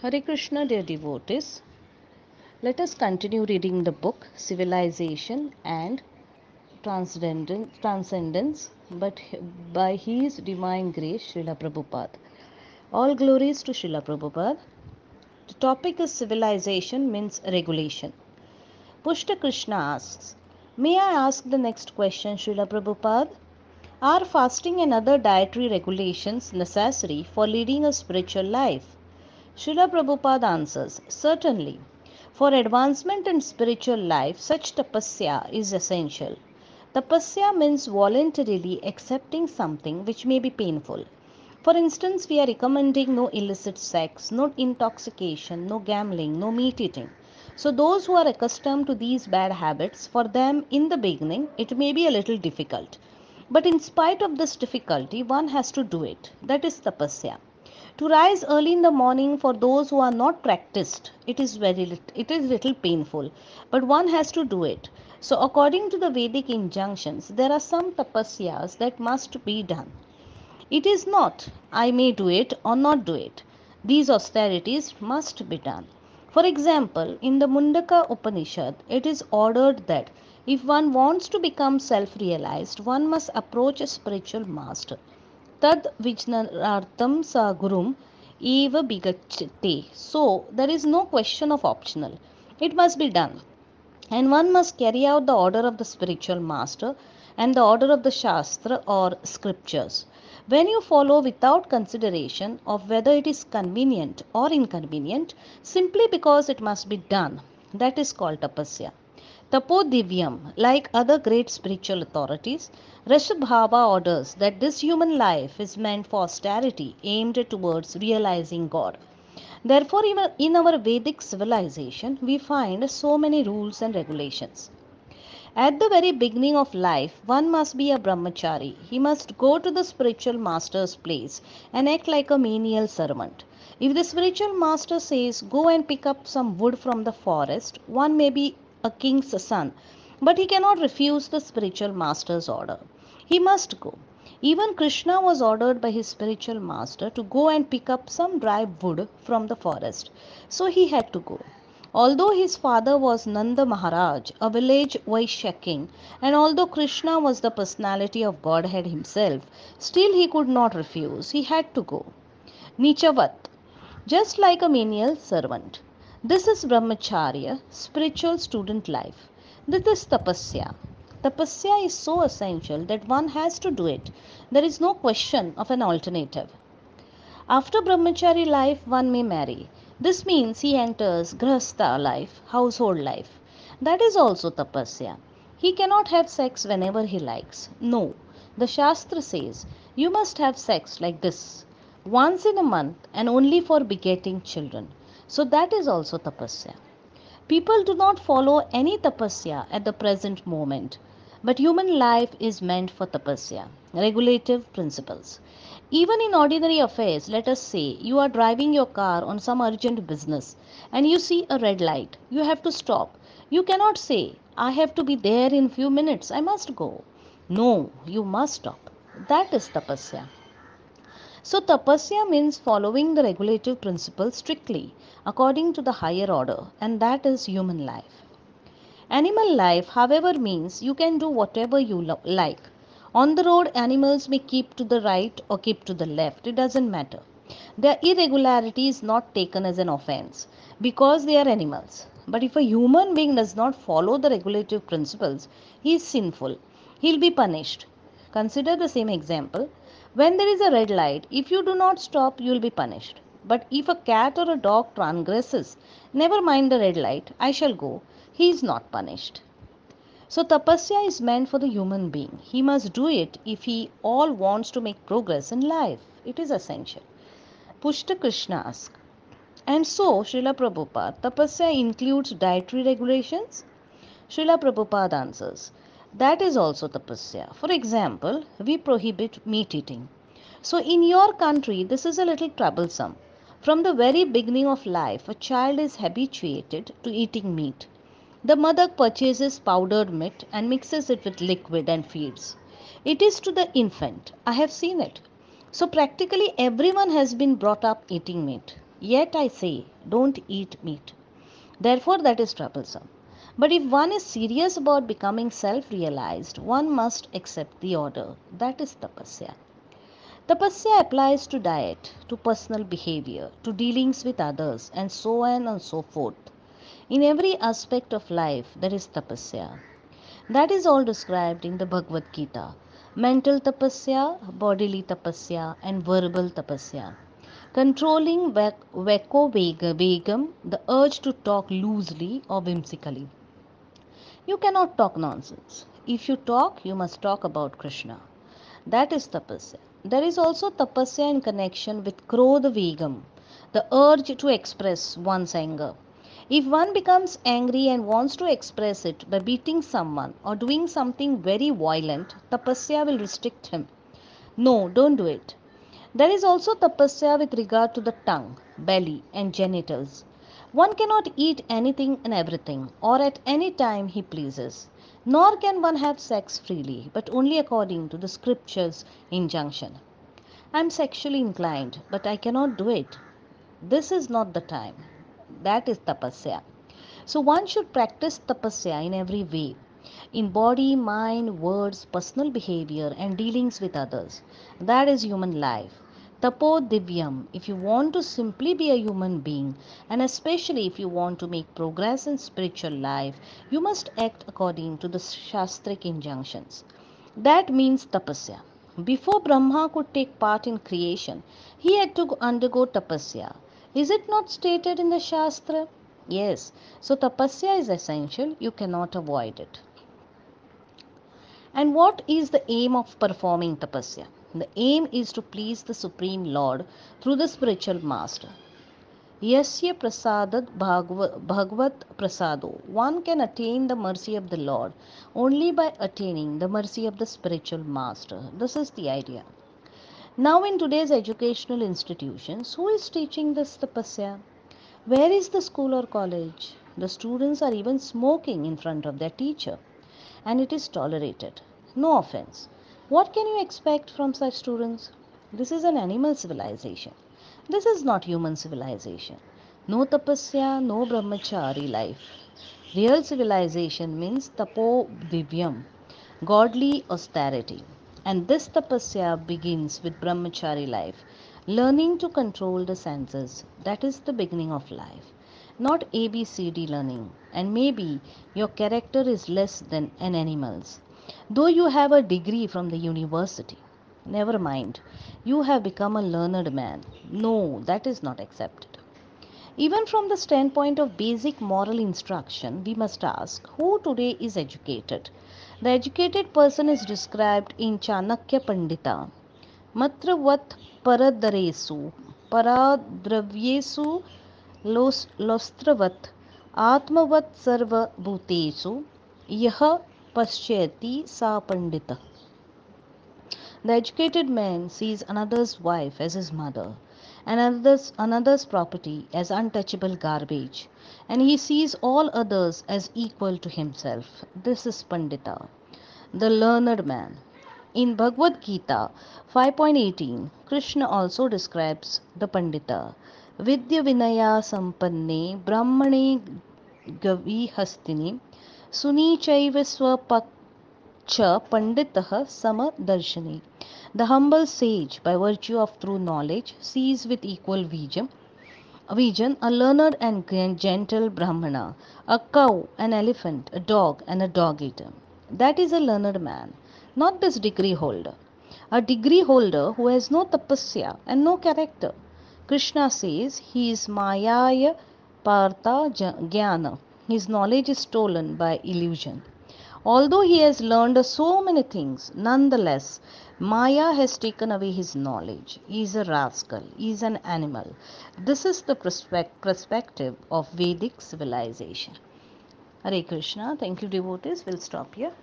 Hare Krishna, dear devotees. Let us continue reading the book Civilization and Transcendence, but by His Divine Grace, Śrila Prabhupāda. All glories to Śrila Prabhupāda. The topic is civilization means regulation. Pushta Krishna asks, may I ask the next question, Śrila Prabhupāda? Are fasting and other dietary regulations necessary for leading a spiritual life? Srila Prabhupada answers, certainly. For advancement in spiritual life, such tapasya is essential. Tapasya means voluntarily accepting something which may be painful. For instance, we are recommending no illicit sex, no intoxication, no gambling, no meat eating. So, those who are accustomed to these bad habits, for them in the beginning, it may be a little difficult. But in spite of this difficulty, one has to do it. That is tapasya. To rise early in the morning for those who are not practiced, it is little painful, but one has to do it. So according to the Vedic injunctions, there are some tapasyas that must be done. It is not I may do it or not do it. These austerities must be done. For example, in the Mundaka Upanishad, it is ordered that if one wants to become self-realized, one must approach a spiritual master. Tad vijnanartham sa gurum eva bigachate. So there is no question of optional. It must be done. And one must carry out the order of the spiritual master and the order of the Shastra or scriptures. When you follow without consideration of whether it is convenient or inconvenient, simply because it must be done, that is called tapasya. Tapodivyam, like other great spiritual authorities, Rishabhava orders that this human life is meant for austerity aimed towards realizing God. Therefore, even in our Vedic civilization, we find so many rules and regulations. At the very beginning of life, one must be a brahmachari. He must go to the spiritual master's place and act like a menial servant. If the spiritual master says, go and pick up some wood from the forest, one may be a king's son, but he cannot refuse the spiritual master's order. He must go. Even Krishna was ordered by his spiritual master to go and pick up some dry wood from the forest. So he had to go. Although his father was Nanda Maharaj, a village Vaishya king, and although Krishna was the personality of Godhead himself, still he could not refuse. He had to go. Nichavat, just like a menial servant. This is brahmacharya, spiritual student life. This is tapasya. Tapasya is so essential that one has to do it. There is no question of an alternative. After brahmachari life, one may marry. This means he enters grahastha life, household life. That is also tapasya. He cannot have sex whenever he likes. No, the Shastra says you must have sex like this, once in a month and only for begetting children. So that is also tapasya. People do not follow any tapasya at the present moment, but human life is meant for tapasya, regulative principles. Even in ordinary affairs, let us say you are driving your car on some urgent business and you see a red light. You have to stop. You cannot say, I have to be there in few minutes, I must go. No, you must stop. That is tapasya. So, tapasya means following the regulative principles strictly according to the higher order, and that is human life. Animal life, however, means you can do whatever you like. On the road, animals may keep to the right or keep to the left, it doesn't matter. Their irregularity is not taken as an offense because they are animals. But if a human being does not follow the regulative principles, he is sinful. He will be punished. Consider the same example. When there is a red light, if you do not stop, you will be punished. But if a cat or a dog transgresses, never mind the red light, I shall go, he is not punished. So tapasya is meant for the human being. He must do it if he all wants to make progress in life. It is essential. Pushta Krishna asks, and so Srila Prabhupada, tapasya includes dietary regulations? Srila Prabhupada answers, that is also tapasya. For example, we prohibit meat eating. So in your country, this is a little troublesome. From the very beginning of life, a child is habituated to eating meat. The mother purchases powdered meat and mixes it with liquid and feeds. It is to the infant. I have seen it. So practically everyone has been brought up eating meat. Yet I say, don't eat meat. Therefore, that is troublesome. But if one is serious about becoming self realized, one must accept the order. That is tapasya. Tapasya applies to diet, to personal behavior, to dealings with others, and so on and so forth. In every aspect of life, there is tapasya. That is all described in the Bhagavad Gita. Mental tapasya, bodily tapasya, and verbal tapasya. Controlling vegam, the urge to talk loosely or whimsically. You cannot talk nonsense. If you talk, you must talk about Krishna. That is tapasya. There is also tapasya in connection with krodha vegam, the urge to express one's anger. If one becomes angry and wants to express it by beating someone or doing something very violent, tapasya will restrict him. No, don't do it. There is also tapasya with regard to the tongue, belly, and genitals. One cannot eat anything and everything, or at any time he pleases. Nor can one have sex freely, but only according to the scripture's injunction. I am sexually inclined, but I cannot do it. This is not the time. That is tapasya. So one should practice tapasya in every way, in body, mind, words, personal behavior, and dealings with others. That is human life. Tapo divyam, if you want to simply be a human being, and especially if you want to make progress in spiritual life, you must act according to the Shastric injunctions. That means tapasya. Before Brahma could take part in creation, he had to undergo tapasya. Is it not stated in the Shastra? Yes. So tapasya is essential. You cannot avoid it. And what is the aim of performing tapasya? The aim is to please the Supreme Lord through the spiritual master. Yasya prasadat bhagavat prasado. One can attain the mercy of the Lord only by attaining the mercy of the spiritual master. This is the idea. Now, in today's educational institutions, who is teaching this tapasya? Where is the school or college? The students are even smoking in front of their teacher, and it is tolerated. No offense. What can you expect from such students? This is an animal civilization. This is not human civilization. No tapasya, no brahmachari life. Real civilization means tapo divyam, godly austerity. And this tapasya begins with brahmachari life, learning to control the senses. That is the beginning of life, not ABCD learning. And maybe your character is less than an animal's. Though you have a degree from the university, never mind, you have become a learned man. No, that is not accepted. Even from the standpoint of basic moral instruction, we must ask who today is educated. The educated person is described in Chanakya Pandita. Matravat paradaresu, paradravyesu lostravat, atmavat sarva bhutesu, yaha pasyati sa pandita. The educated man sees another's wife as his mother, and another's property as untouchable garbage, and he sees all others as equal to himself. This is Pandita, the learned man. In Bhagavad Gita 5.18, Krishna also describes the Pandita. Vidya Vinaya Sampanne Brahmane Gavi Hastini Sunichaiva Cha Panditah Samadarshani. The humble sage, by virtue of true knowledge, sees with equal vision a learned and gentle Brahmana, a cow, an elephant, a dog, and a dog eater. That is a learned man, not this degree holder. A degree holder who has no tapasya and no character. Krishna says he is Mayaya Partha Jnana. His knowledge is stolen by illusion. Although he has learned so many things, nonetheless, Maya has taken away his knowledge. He is a rascal, he is an animal. This is the perspective of Vedic civilization. Hare Krishna. Thank you, devotees. We'll stop here.